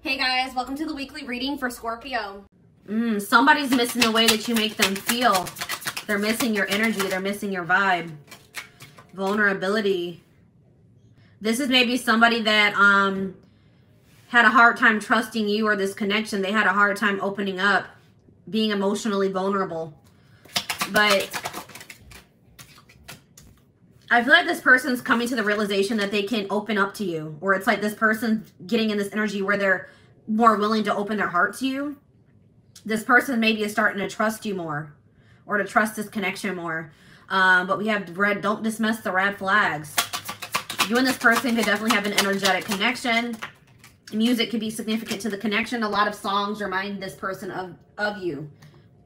Hey guys, welcome to the weekly reading for Scorpio. Somebody's missing the way that you make them feel. They're missing your energy. They're missing your vibe. Vulnerability. This is maybe somebody that had a hard time trusting you or this connection. They had a hard time opening up, being emotionally vulnerable. But I feel like this person's coming to the realization that they can open up to you. Or it's like this person getting in this energy where they're more willing to open their heart to you. This person maybe is starting to trust you more. Or to trust this connection more. But we have red, don't dismiss the red flags. You and this person could definitely have an energetic connection. Music could be significant to the connection. A lot of songs remind this person of you.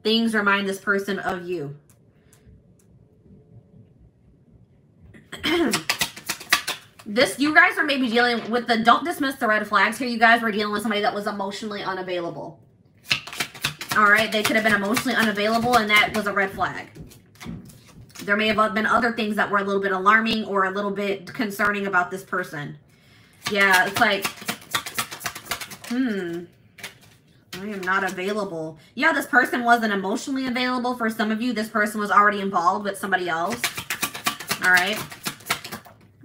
Things remind this person of you. You guys are maybe dealing with the, don't dismiss the red flags here. You guys were dealing with somebody that was emotionally unavailable. All right, they could have been emotionally unavailable and that was a red flag. There may have been other things that were a little bit alarming or a little bit concerning about this person. Yeah, it's like, I am not available. Yeah, this person wasn't emotionally available. For some of you, this person was already involved with somebody else. All right.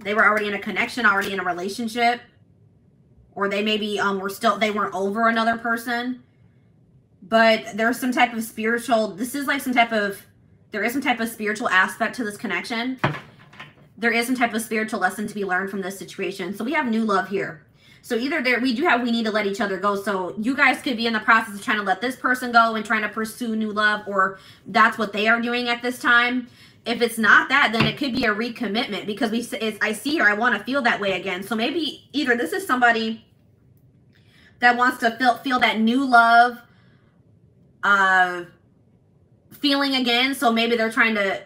They were already in a connection, already in a relationship. Or they maybe they weren't over another person. But there's some type of spiritual, there is some type of spiritual aspect to this connection. There is some type of spiritual lesson to be learned from this situation. So we have new love here. So either we need to let each other go. So you guys could be in the process of trying to let this person go and trying to pursue new love, or that's what they are doing at this time. If it's not that, then it could be a recommitment, because I see her, I want to feel that way again. So maybe either this is somebody that wants to feel that new love feeling again. So maybe they're trying to,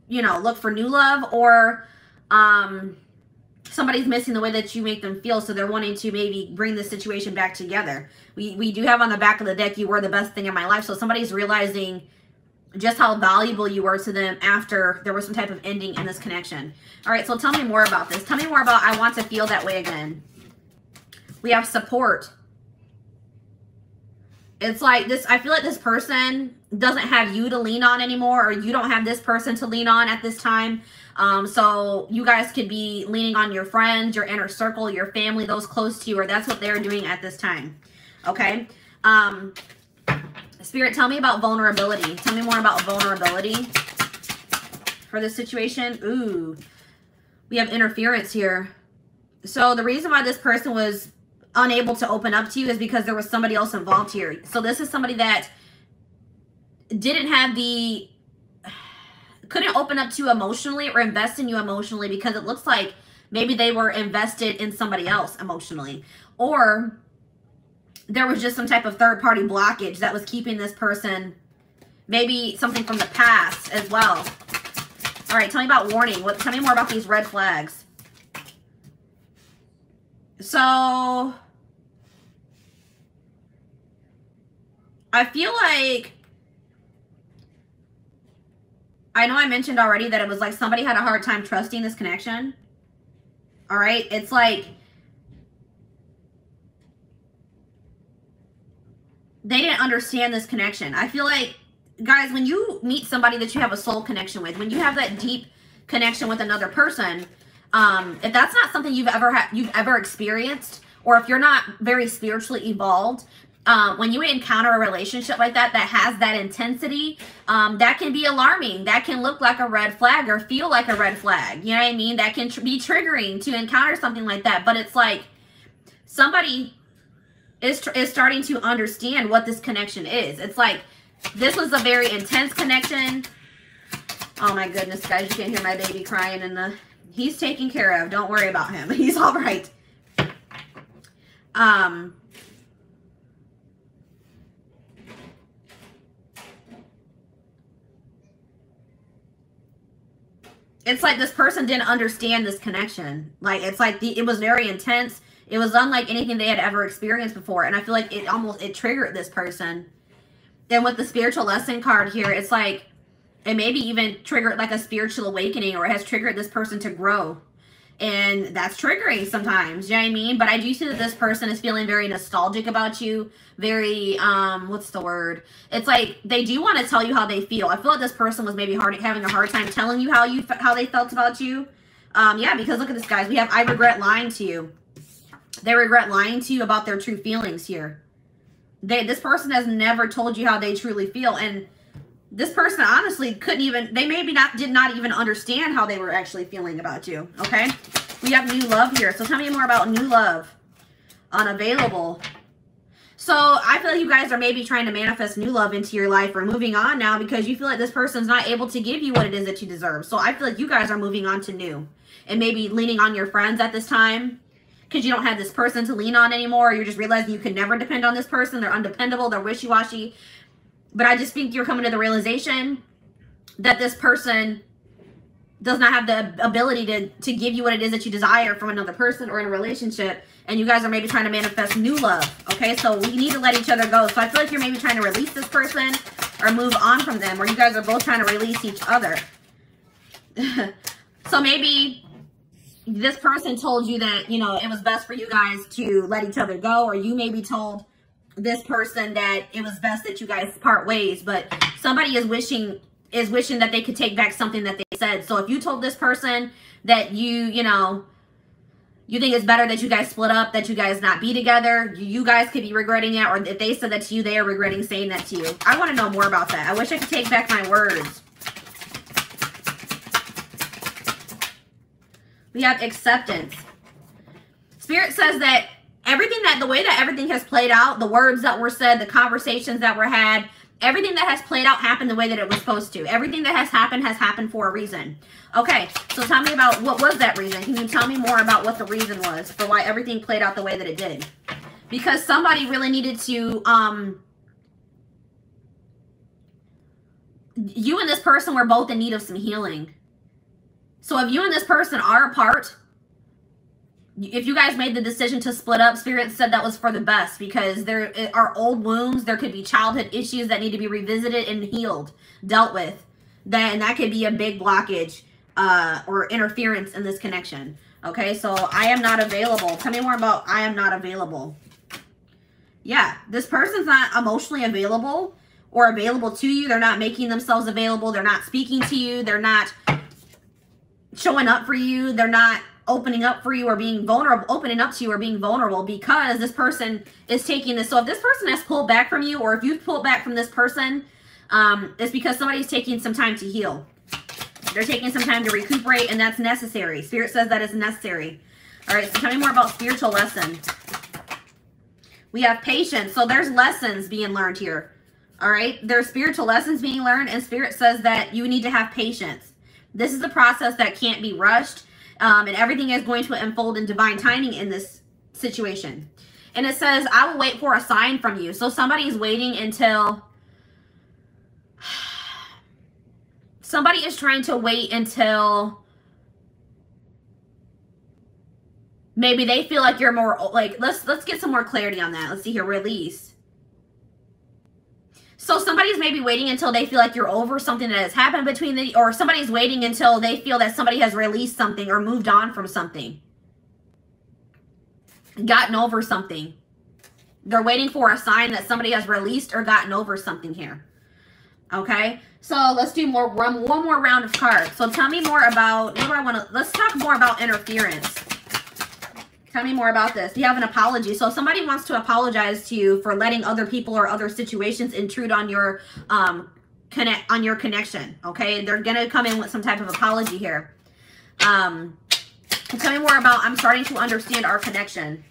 look for new love, or somebody's missing the way that you make them feel. So they're wanting to maybe bring the situation back together. We do have on the back of the deck, you were the best thing in my life. So somebody's realizing just how valuable you were to them after there was some type of ending in this connection. All right, so tell me more about this. Tell me more about I want to feel that way again. We have support. It's like this, I feel like this person doesn't have you to lean on anymore, or you don't have this person to lean on at this time. So you guys could be leaning on your friends, your inner circle, your family, those close to you, or that's what they're doing at this time. Okay. Spirit, tell me about vulnerability. Tell me more about vulnerability for this situation. Ooh, we have interference here. So the reason why this person was unable to open up to you is because there was somebody else involved here. So this is somebody that couldn't open up to you emotionally or invest in you emotionally, because it looks like maybe they were invested in somebody else emotionally, or there was just some type of third-party blockage that was keeping this person, maybe something from the past as well. All right, tell me about warning. Tell me more about these red flags. So I feel like, I know I mentioned already that it was like somebody had a hard time trusting this connection. All right, it's like they didn't understand this connection. I feel like, guys, when you meet somebody that you have a soul connection with, when you have that deep connection with another person, if that's not something you've ever experienced, or if you're not very spiritually evolved, when you encounter a relationship like that has that intensity, that can be alarming. That can look like a red flag or feel like a red flag. You know what I mean? That can be triggering to encounter something like that. But it's like somebody is starting to understand what this connection is. It's like this was a very intense connection. Oh my goodness, guys, you can hear my baby crying he's taken care of. Don't worry about him. He's all right. It's like this person didn't understand this connection. Like, it's like it was very intense. It was unlike anything they had ever experienced before. And I feel like it triggered this person. And with the spiritual lesson card here, it's like it maybe even triggered like a spiritual awakening, or it has triggered this person to grow. And that's triggering sometimes, you know what I mean? But I do see that this person is feeling very nostalgic about you. Very, what's the word? It's like they do want to tell you how they feel. I feel like this person was maybe having a hard time telling you how they felt about you. Yeah, because look at this, guys. We have, I regret lying to you. They regret lying to you about their true feelings here. This person has never told you how they truly feel. And this person honestly couldn't even, they maybe did not even understand how they were actually feeling about you, okay? We have new love here. So tell me more about new love. Unavailable. So I feel like you guys are maybe trying to manifest new love into your life or moving on now because you feel like this person's not able to give you what it is that you deserve. So I feel like you guys are moving on to new and maybe leaning on your friends at this time because you don't have this person to lean on anymore. Or you're just realizing you can never depend on this person. They're undependable. They're wishy-washy. But I just think you're coming to the realization that this person does not have the ability to give you what it is that you desire from another person or in a relationship. And you guys are maybe trying to manifest new love. Okay, so we need to let each other go. So I feel like you're maybe trying to release this person or move on from them. Or you guys are both trying to release each other. So maybe this person told you that, you know, it was best for you guys to let each other go. Or you maybe told this person that it was best that you guys part ways, but somebody is wishing that they could take back something that they said. So if you told this person that you know, you think it's better that you guys split up, that you guys not be together, you guys could be regretting it, or if they said that to you, they are regretting saying that to you. I want to know more about that. I wish I could take back my words. We have acceptance. Spirit says that the way that everything has played out, the words that were said, the conversations that were had, everything that has played out happened the way that it was supposed to. Everything that has happened for a reason. Okay, so tell me about what was that reason. Can you tell me more about what the reason was for why everything played out the way that it did? Because somebody really needed to, you and this person were both in need of some healing. So if you and this person are apart, if you guys made the decision to split up, Spirit said that was for the best because there are old wounds. There could be childhood issues that need to be revisited and healed, dealt with. And that could be a big blockage or interference in this connection. Okay, so I am not available. Tell me more about I am not available. Yeah, this person's not emotionally available or available to you. They're not making themselves available. They're not speaking to you. They're not showing up for you. They're not opening up for you or being vulnerable, opening up to you or being vulnerable because this person is taking this. So if this person has pulled back from you or if you've pulled back from this person, it's because somebody's taking some time to heal. They're taking some time to recuperate and that's necessary. Spirit says that is necessary. All right, so tell me more about spiritual lesson. We have patience. So there's lessons being learned here. All right, there's spiritual lessons being learned and Spirit says that you need to have patience. This is a process that can't be rushed. And everything is going to unfold in divine timing in this situation. And it says, I will wait for a sign from you. So somebody is waiting until, somebody is trying to wait until maybe they feel like you're more, like, let's get some more clarity on that. Let's see here, release. So somebody's maybe waiting until they feel like you're over something that has happened between the, or somebody's waiting until they feel that somebody has released something or moved on from something. Gotten over something. They're waiting for a sign that somebody has released or gotten over something here. Okay, so let's do one more round of cards. So tell me more about, what do I want to, let's talk more about interference. Tell me more about this. You have an apology. So if somebody wants to apologize to you for letting other people or other situations intrude on your connection. Okay, they're gonna come in with some type of apology here. Tell me more about, I'm starting to understand our connection.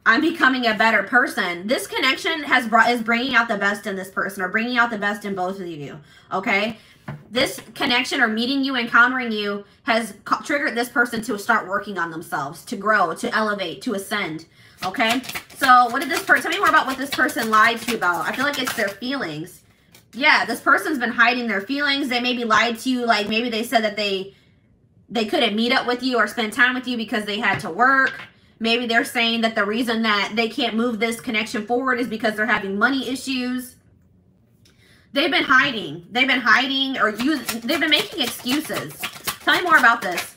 I'm becoming a better person. This connection is bringing out the best in this person or bringing out the best in both of you. Okay. This connection or meeting you, encountering you has triggered this person to start working on themselves, to grow, to elevate, to ascend. Okay. So what did this person, tell me more about what this person lied to you about. I feel like it's their feelings. Yeah. This person's been hiding their feelings. They maybe lied to you. Like maybe they said that they couldn't meet up with you or spend time with you because they had to work. Maybe they're saying that the reason that they can't move this connection forward is because they're having money issues. They've been hiding. They've been hiding or they've been making excuses. Tell me more about this.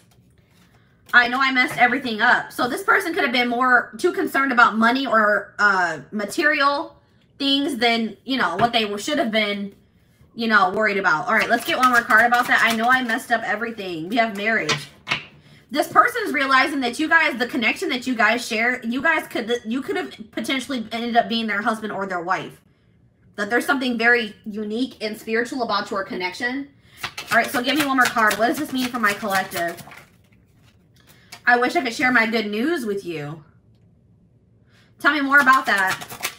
I know I messed everything up. So this person could have been too concerned about money or material things than, you know, what they should have been, you know, worried about. All right, let's get one more card about that. I know I messed up everything. We have marriage. This person is realizing that you guys, the connection that you guys share, you could have potentially ended up being their husband or their wife. That there's something very unique and spiritual about your connection. All right, so give me one more card. What does this mean for my collective? I wish I could share my good news with you. Tell me more about that.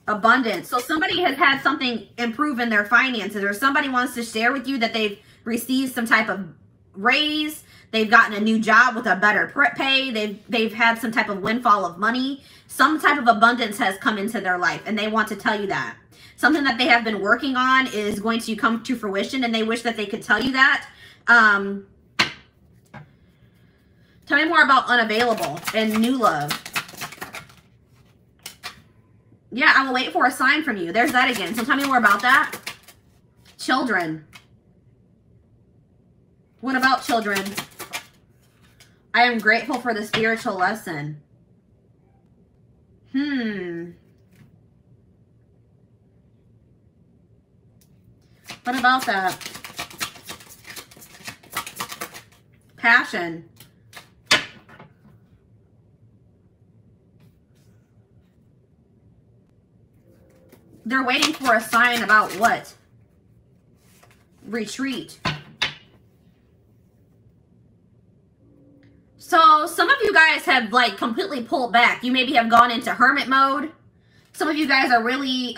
Abundance. So somebody has had something improve in their finances, or somebody wants to share with you that they've received some type of raise. They've gotten a new job with a better pay. They've had some type of windfall of money. Some type of abundance has come into their life, and they want to tell you that. Something that they have been working on is going to come to fruition, and they wish that they could tell you that. Tell me more about unavailable and new love. Yeah, I will wait for a sign from you. There's that again. So tell me more about that. Children. What about children? I am grateful for the spiritual lesson. What about that? Passion. They're waiting for a sign about what? Retreat. So some of you guys have like completely pulled back. You maybe have gone into hermit mode. Some of you guys are really,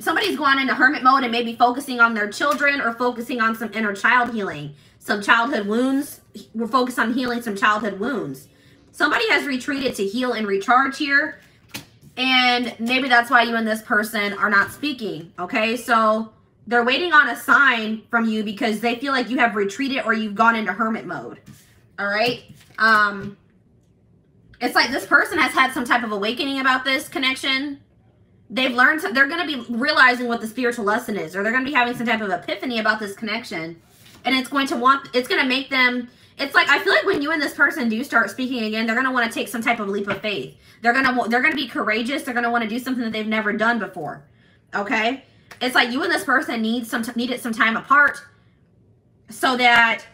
somebody's gone into hermit mode and maybe focusing on their children or focusing on some inner child healing. Some childhood wounds. We're focused on healing some childhood wounds. Somebody has retreated to heal and recharge here. And maybe that's why you and this person are not speaking. Okay, so they're waiting on a sign from you because they feel like you have retreated or you've gone into hermit mode. All right. It's like this person has had some type of awakening about this connection. They've learned, they're going to be realizing what the spiritual lesson is, or they're going to be having some type of epiphany about this connection. And it's going to make them, it's like, I feel like when you and this person do start speaking again, they're going to want to take some type of leap of faith. They're going to be courageous. They're going to want to do something that they've never done before. Okay. It's like you and this person needed some time apart so that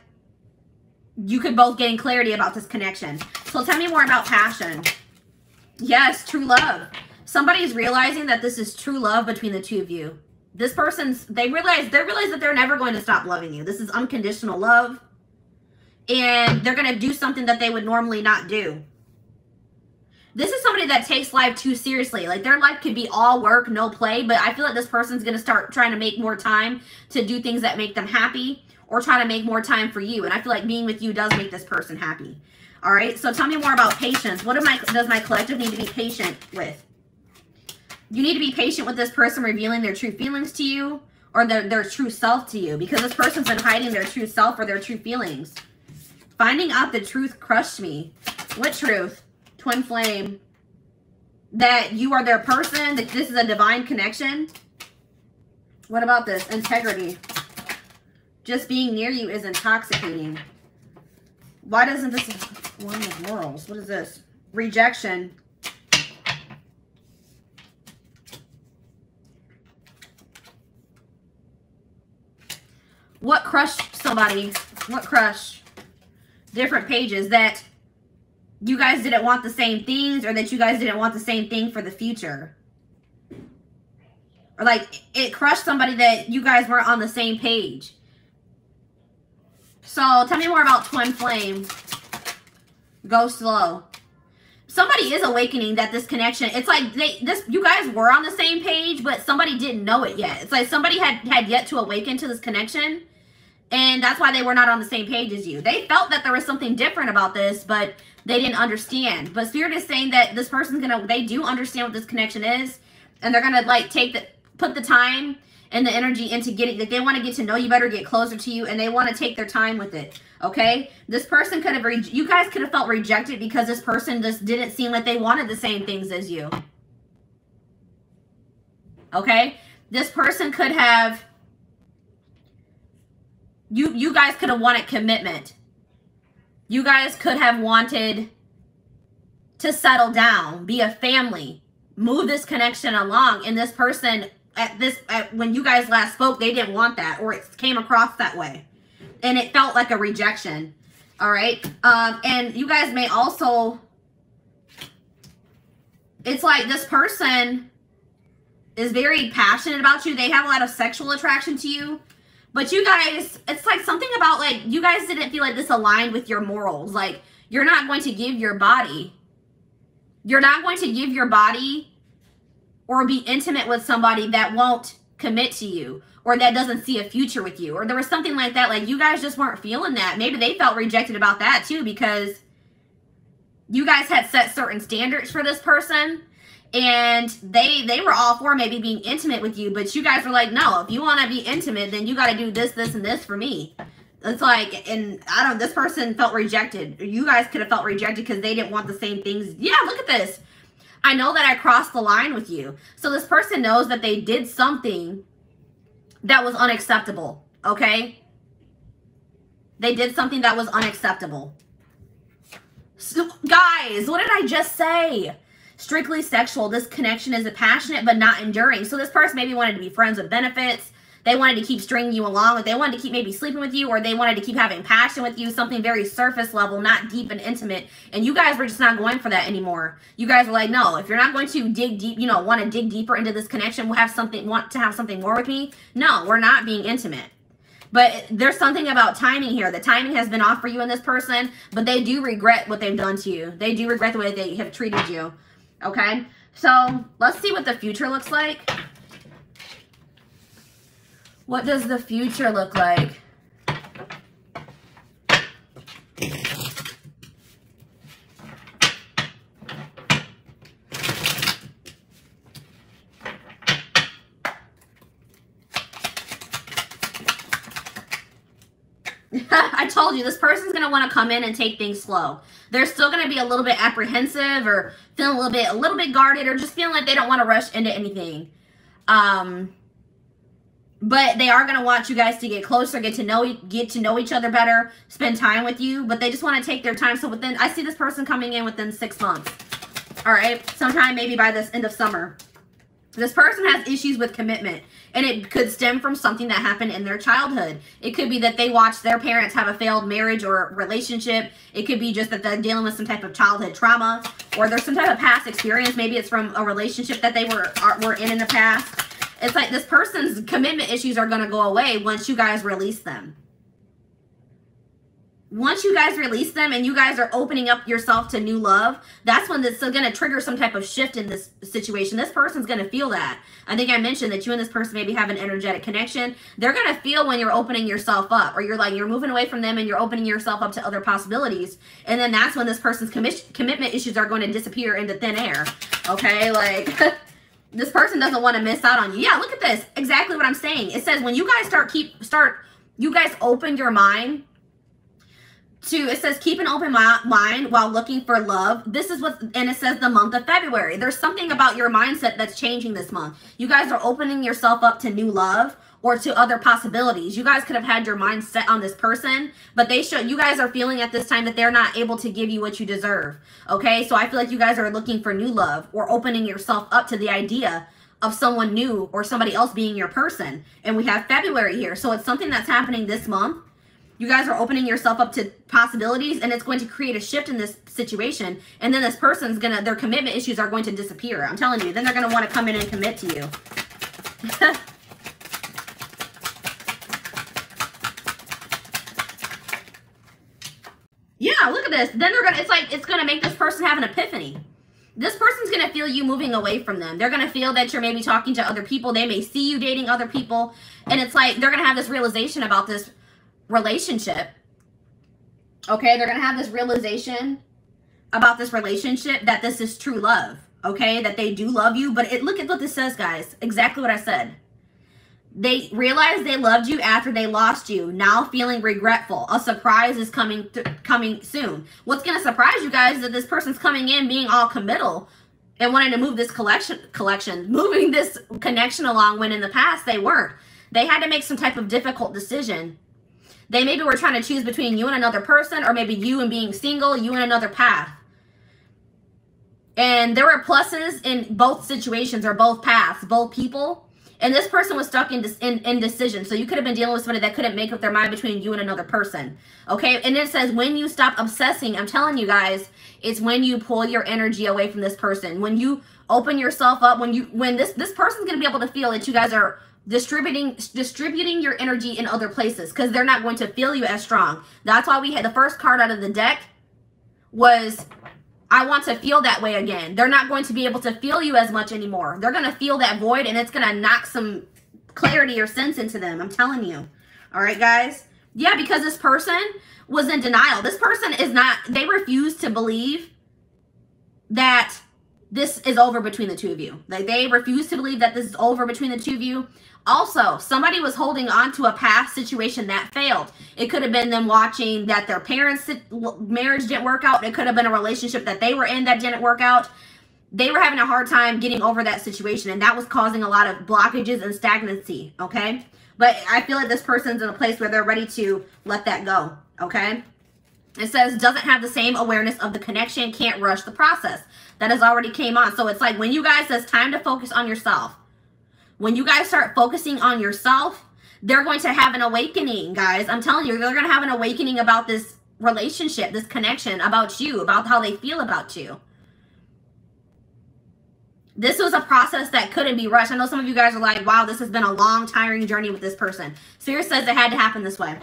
you could both gain clarity about this connection. So tell me more about passion. Yes, true love. Somebody's realizing that this is true love between the two of you. This person's, they realize that they're never going to stop loving you. This is unconditional love. And they're going to do something that they would normally not do. This is somebody that takes life too seriously. Like their life could be all work, no play. But I feel like this person's going to start trying to make more time to do things that make them happy. Or try to make more time for you. And I feel like being with you does make this person happy. All right. So tell me more about patience. What does my collective need to be patient with? You need to be patient with this person revealing their true feelings to you. Or their true self to you. Because this person's been hiding their true self or their true feelings. Finding out the truth crushed me. What truth? Twin flame. That you are their person. That this is a divine connection. What about this? Integrity. Just being near you is intoxicating. Why doesn't this... One of Laurels. What is this? Rejection. What crushed somebody? What crushed? Different pages. That you guys didn't want the same things, or that you guys didn't want the same thing for the future. Or like it crushed somebody that you guys weren't on the same page. So tell me more about twin flame. Go slow. Somebody is awakening that this connection, it's like you guys were on the same page, but somebody didn't know it yet. It's like somebody had yet to awaken to this connection, and that's why they were not on the same page as you. They felt that there was something different about this, but they didn't understand. But Spirit is saying that this person's they do understand what this connection is, and they're gonna like put the time and the energy into getting, like they want to get to know you better, get closer to you, and they want to take their time with it. Okay, this person could have, you guys could have felt rejected because this person just didn't seem like they wanted the same things as you. Okay, this person could have, you guys could have wanted commitment. You guys could have wanted to settle down, be a family, move this connection along. And this person when you guys last spoke, they didn't want that, or it came across that way. And it felt like a rejection. All right. And you guys may also, it's like this person is very passionate about you. They have a lot of sexual attraction to you. But you guys, it's like something about like, you guys didn't feel like this aligned with your morals. Like, you're not going to give your body. You're not going to give your body or be intimate with somebody that won't commit to you, or that doesn't see a future with you. Or there was something like that. Like, you guys just weren't feeling that. Maybe they felt rejected about that too, because you guys had set certain standards for this person. And they were all for maybe being intimate with you, but you guys were like, no, if you want to be intimate, then you got to do this, this, and this for me. It's like, and I don't, this person felt rejected. You guys could have felt rejected because they didn't want the same things. Yeah, look at this. I know that I crossed the line with you. So this person knows that they did something that was unacceptable, okay? They did something that was unacceptable. So, guys, what did I just say? Strictly sexual. This connection is passionate but not enduring. So this person maybe wanted to be friends with benefits. They wanted to keep stringing you along. Like, they wanted to keep maybe sleeping with you, or they wanted to keep having passion with you, something very surface level, not deep and intimate. And you guys were just not going for that anymore. You guys were like, no, if you're not going to dig deep, you know, want to dig deeper into this connection, want to have something more with me. No, we're not being intimate. But there's something about timing here. The timing has been off for you and this person, but they do regret what they've done to you. They do regret the way they have treated you. Okay, so let's see what the future looks like. What does the future look like? I told you, this person's going to want to come in and take things slow. They're still going to be a little bit apprehensive, or feeling a little bit guarded, or just feeling like they don't want to rush into anything. But they are going to want you guys to get closer, get to know each other better, spend time with you. But they just want to take their time. So I see this person coming in within 6 months. All right, sometime maybe by this end of summer. This person has issues with commitment, and it could stem from something that happened in their childhood. It could be that they watched their parents have a failed marriage or relationship. It could be just that they're dealing with some type of childhood trauma, or there's some type of past experience. Maybe it's from a relationship that they were in the past. It's like this person's commitment issues are going to go away once you guys release them. Once you guys release them and you guys are opening up yourself to new love, that's when this is going to trigger some type of shift in this situation. This person's going to feel that. I think I mentioned that you and this person maybe have an energetic connection. They're going to feel when you're opening yourself up, or you're moving away from them and you're opening yourself up to other possibilities. And then that's when this person's commitment issues are going to disappear into thin air. Okay, like this person doesn't want to miss out on you. Yeah, look at this. Exactly what I'm saying. It says when you guys you guys open your mind it says keep an open mind while looking for love. This is and it says the month of February. There's something about your mindset that's changing this month. You guys are opening yourself up to new love or to other possibilities. You guys could have had your mind set on this person, but you guys are feeling at this time that they're not able to give you what you deserve. Okay, so I feel like you guys are looking for new love or opening yourself up to the idea of someone new or somebody else being your person. And we have February here, so it's something that's happening this month. You guys are opening yourself up to possibilities, and it's going to create a shift in this situation. And then this person's their commitment issues are going to disappear. I'm telling you. Then they're going to want to come in and commit to you. Yeah, look at this. Then it's going to make this person have an epiphany. This person's going to feel you moving away from them. They're going to feel that you're maybe talking to other people. They may see you dating other people. And it's like they're going to have this realization about this relationship. Okay, they're gonna have this realization about this relationship, that this is true love. Okay, that they do love you. But look at what this says, guys. Exactly what I said. They realized they loved you after they lost you, now feeling regretful. A surprise is coming soon. What's gonna surprise you guys is that this person's coming in being all committal and wanting to move this moving this connection along, when in the past they weren't. They had to make some type of difficult decision. They maybe were trying to choose between you and another person, or maybe you and being single, you and another path. And there were pluses in both situations, or both paths, both people. And this person was stuck in indecision. So you could have been dealing with somebody that couldn't make up their mind between you and another person. Okay? And it says when you stop obsessing, I'm telling you guys, it's when you pull your energy away from this person. When you open yourself up, when this person's going to be able to feel that you guys are distributing your energy in other places, because they're not going to feel you as strong. That's why we had the first card out of the deck was, I want to feel that way again. They're not going to be able to feel you as much anymore. They're going to feel that void, and it's going to knock some clarity or sense into them. I'm telling you. All right, guys? Yeah, because this person was in denial. This person is not, they refuse to believe that this is over between the two of you. Like, they refuse to believe that this is over between the two of you. Also, somebody was holding on to a past situation that failed. It could have been them watching that their parents' marriage didn't work out. It could have been a relationship that they were in that didn't work out. They were having a hard time getting over that situation, and that was causing a lot of blockages and stagnancy, okay? But I feel like this person's in a place where they're ready to let that go, okay? It says, doesn't have the same awareness of the connection, can't rush the process. That has already came on. So it's like when you guys, it's time to focus on yourself. When you guys start focusing on yourself, they're going to have an awakening, guys. I'm telling you, they're going to have an awakening about this relationship, this connection, about you, about how they feel about you. This was a process that couldn't be rushed. I know some of you guys are like, wow, this has been a long, tiring journey with this person. Spirit says it had to happen this way.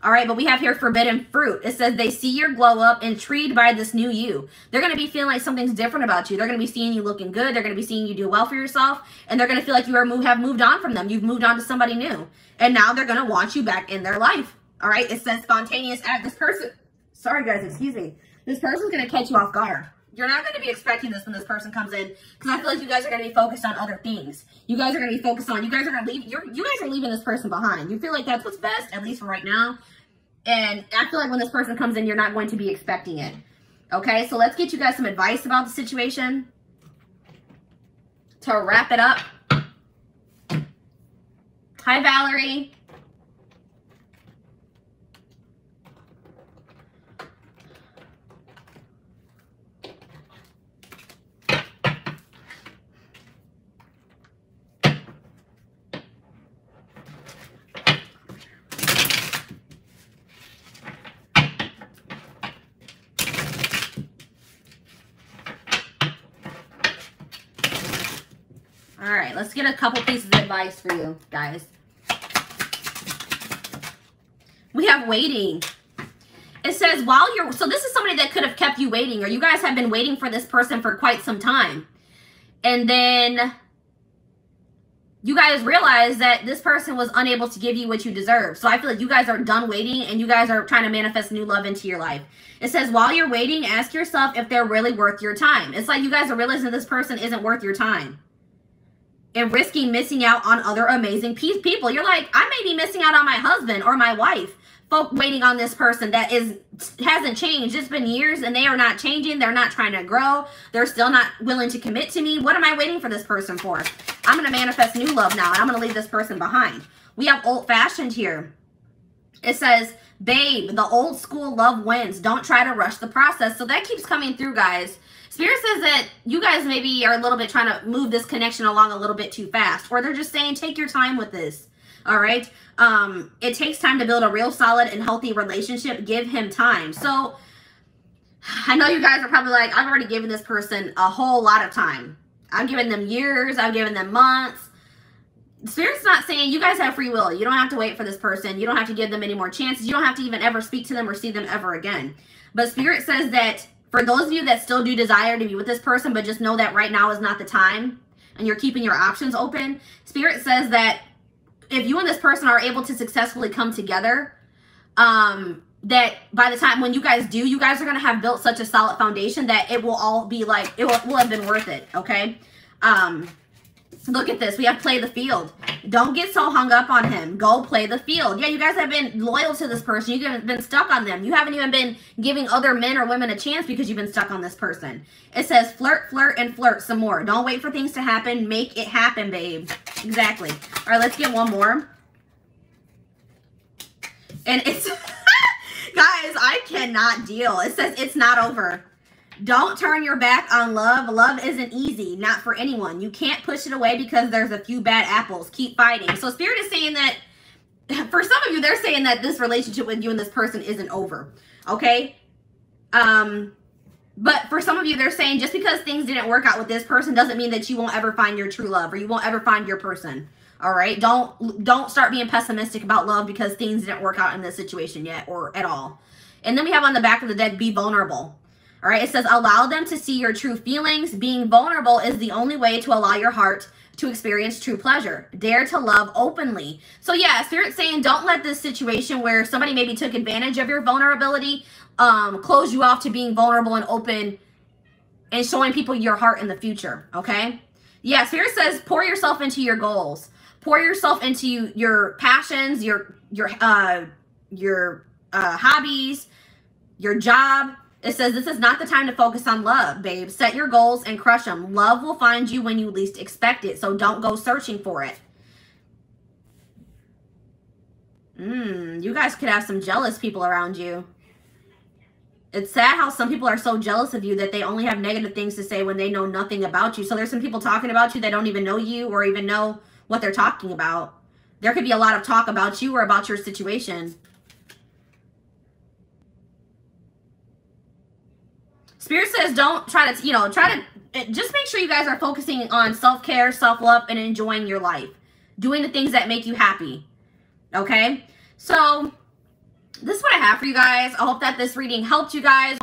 All right, but we have here forbidden fruit. It says they see your glow up, intrigued by this new you. They're going to be feeling like something's different about you. They're going to be seeing you looking good. They're going to be seeing you do well for yourself. And they're going to feel like you have moved on from them. You've moved on to somebody new. And now they're going to want you back in their life. All right, it says spontaneous act. This person, sorry guys, excuse me. This person's going to catch you off guard. You're not going to be expecting this when this person comes in, because I feel like you guys are going to be focused on other things. You guys are going to be focused on, you guys are going to leave, you guys are leaving this person behind. You feel like that's what's best, at least for right now. And I feel like when this person comes in, you're not going to be expecting it. Okay, so let's get you guys some advice about the situation to wrap it up. Hi, Valerie. All right, let's get a couple pieces of advice for you guys. We have waiting. It says while you're, so this is somebody that could have kept you waiting, or you guys have been waiting for this person for quite some time. And then you guys realize that this person was unable to give you what you deserve. So I feel like you guys are done waiting, and you guys are trying to manifest new love into your life. It says while you're waiting, ask yourself if they're really worth your time. It's like you guys are realizing this person isn't worth your time, and risking missing out on other amazing people. You're like, I may be missing out on my husband or my wife, folk waiting on this person that hasn't changed. It's been years and they are not changing. They're not trying to grow. They're still not willing to commit to me. What am I waiting for this person for? I'm going to manifest new love now, and I'm going to leave this person behind. We have old-fashioned here. It says, babe, the old school love wins. Don't try to rush the process. So that keeps coming through, guys. Spirit says that you guys maybe are a little bit trying to move this connection along a little bit too fast. Or they're just saying, take your time with this. All right? It takes time to build a real solid and healthy relationship. Give him time. So, I know you guys are probably like, I've already given this person a whole lot of time. I've given them years. I've given them months. Spirit's not saying you guys have free will. You don't have to wait for this person. You don't have to give them any more chances. You don't have to even ever speak to them or see them ever again. But Spirit says that for those of you that still do desire to be with this person, but just know that right now is not the time, and you're keeping your options open, Spirit says that if you and this person are able to successfully come together, that by the time when you guys do, you guys are going to have built such a solid foundation that it will all be like, it will have been worth it, okay? Look at this. We have play the field. Don't get so hung up on him. Go play the field. Yeah, you guys have been loyal to this person. You've been stuck on them. You haven't even been giving other men or women a chance because you've been stuck on this person. It says flirt, flirt, and flirt some more. Don't wait for things to happen. Make it happen, babe. Exactly. All right, let's get one more. And it's, guys, I cannot deal. It says it's not over. Don't turn your back on love. Love isn't easy, not for anyone. You can't push it away because there's a few bad apples. Keep fighting. So Spirit is saying that, for some of you, they're saying that this relationship with you and this person isn't over. Okay? But for some of you, they're saying just because things didn't work out with this person doesn't mean that you won't ever find your true love or you won't ever find your person. All right? Don't start being pessimistic about love because things didn't work out in this situation yet or at all. And then we have on the back of the deck, be vulnerable. All right? It says, allow them to see your true feelings. Being vulnerable is the only way to allow your heart to experience true pleasure. Dare to love openly. So yeah, Spirit's saying don't let this situation where somebody maybe took advantage of your vulnerability close you off to being vulnerable and open and showing people your heart in the future. Okay? Yeah, Spirit says pour yourself into your goals. Pour yourself into your passions, your hobbies, your job. It says this is not the time to focus on love, babe. Set your goals and crush them. Love will find you when you least expect it, so don't go searching for it. You guys could have some jealous people around you. It's sad how some people are so jealous of you that they only have negative things to say when they know nothing about you. So there's some people talking about you that don't even know you or even know what they're talking about. There could be a lot of talk about you or about your situation. Spirit says don't try to, just make sure you guys are focusing on self-care, self-love, and enjoying your life. Doing the things that make you happy. Okay? So, this is what I have for you guys. I hope that this reading helped you guys.